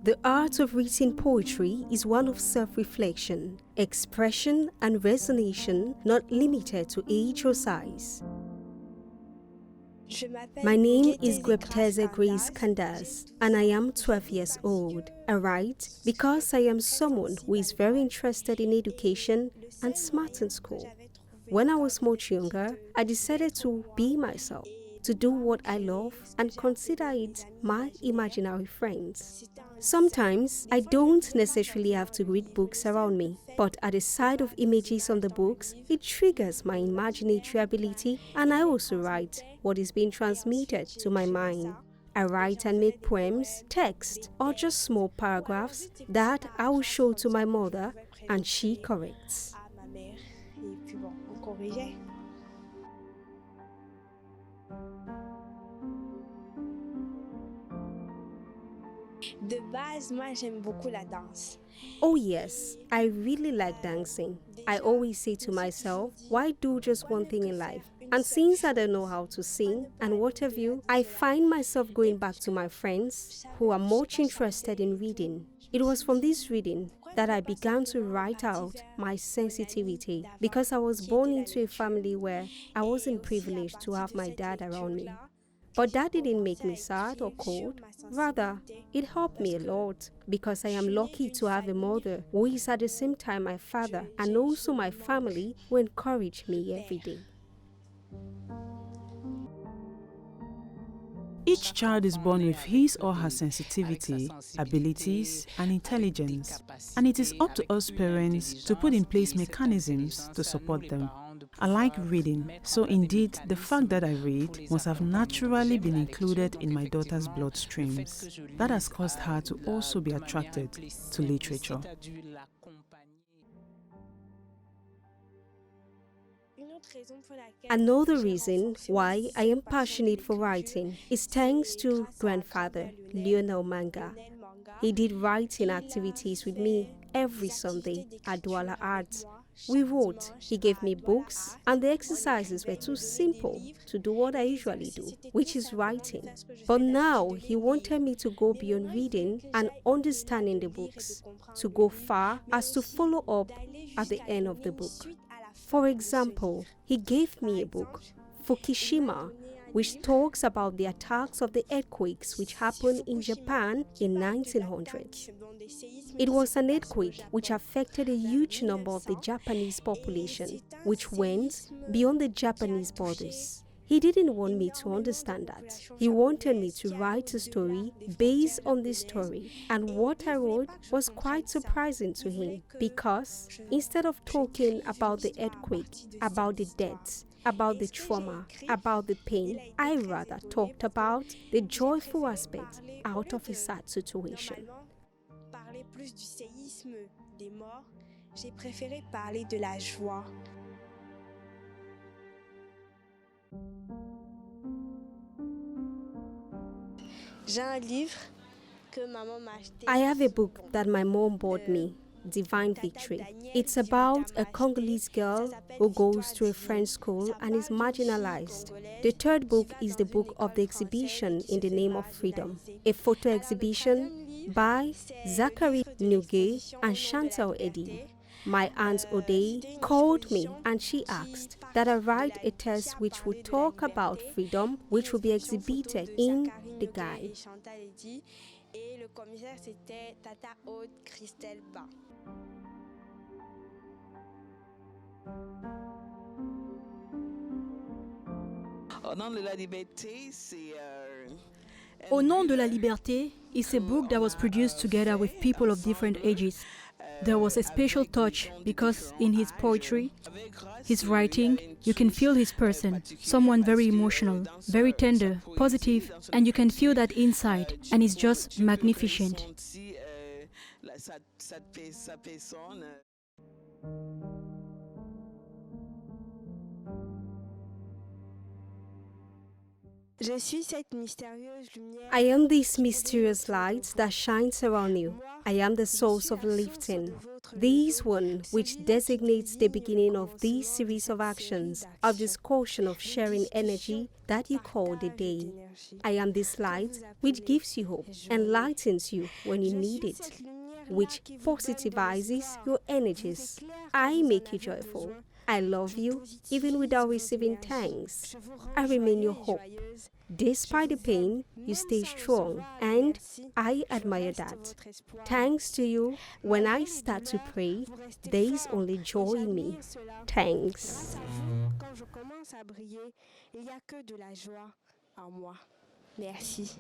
The art of written poetry is one of self-reflection, expression and resonation not limited to age or size. My name is Gwepteze Grace Candace and I am 12 years old. I write because I am someone who is very interested in education and smart in school. When I was much younger, I decided to be myself, to do what I love and consider it my imaginary friends. Sometimes I don't necessarily have to read books around me, but at the sight of images on the books, it triggers my imaginatory ability and I also write what is being transmitted to my mind. I write and make poems, text, or just small paragraphs that I will show to my mother and she corrects. De base, moi j'aime beaucoup la danse. Oh yes, I really like dancing. I always say to myself, why do just one thing in life? And since I don't know how to sing and what have you, I find myself going back to my friends who are much interested in reading. It was from this reading that I began to write out my sensitivity because I was born into a family where I wasn't privileged to have my dad around me. But that didn't make me sad or cold. Rather, it helped me a lot because I am lucky to have a mother who is at the same time my father and also my family who encourage me every day. Each child is born with his or her sensitivity, abilities, and intelligence, and it is up to us parents to put in place mechanisms to support them. I like reading, so indeed the fact that I read must have naturally been included in my daughter's bloodstreams. That has caused her to also be attracted to literature. Another reason why I am passionate for writing is thanks to grandfather Lionel Manga. He did writing activities with me every Sunday at Douala Arts. We wrote, he gave me books, and the exercises were too simple to do what I usually do, which is writing. But now he wanted me to go beyond reading and understanding the books, to go far as to follow up at the end of the book. For example, he gave me a book, Fukushima, which talks about the attacks of the earthquakes which happened in Japan in 1900. It was an earthquake which affected a huge number of the Japanese population, which went beyond the Japanese borders. He didn't want me to understand that. He wanted me to write a story based on this story. And what I wrote was quite surprising to him because instead of talking about the earthquake, about the deaths, about the trauma, about the pain, I rather talked about the joyful aspect out of a sad situation. Parler plus du séisme, des morts, j'ai préféré parler de la joie. J'ai un livre que maman m'a acheté. I have a book that my mom bought me, Divine Victory. It's about a Congolese girl who goes to a French school and is marginalized. The third book is the book of the exhibition In the Name of Freedom, a photo exhibition by Zachary Nuge and Chantal Eddy. My aunt Ode called me and she asked that I write a text which would talk about freedom, which will be exhibited in the guide. Et le commissaire c'était Tata Aude Christelle Bain. Au nom de la liberté is a book that was produced together with people of different ages. There was a special touch because in his poetry, his writing, you can feel his person, someone very emotional, very tender, positive, and you can feel that inside, and it's just magnificent. Je suis cette mystérieuse lumière. I am this mysterious light that shines around you. I am the source of lifting. These one, which designates the beginning of these series of actions, of this caution of sharing energy that you call the day. I am this light which gives you hope, enlightens you when you need it, which positivizes your energies. I make you joyful. I love you even without receiving thanks. I remain your hope. Despite the pain, you stay strong, and I admire that. Thanks to you, when I start to pray, there is only joy in me. Thanks. Grâce à vous, quand je commence à briller, il n'y a que de la joie en moi. Merci.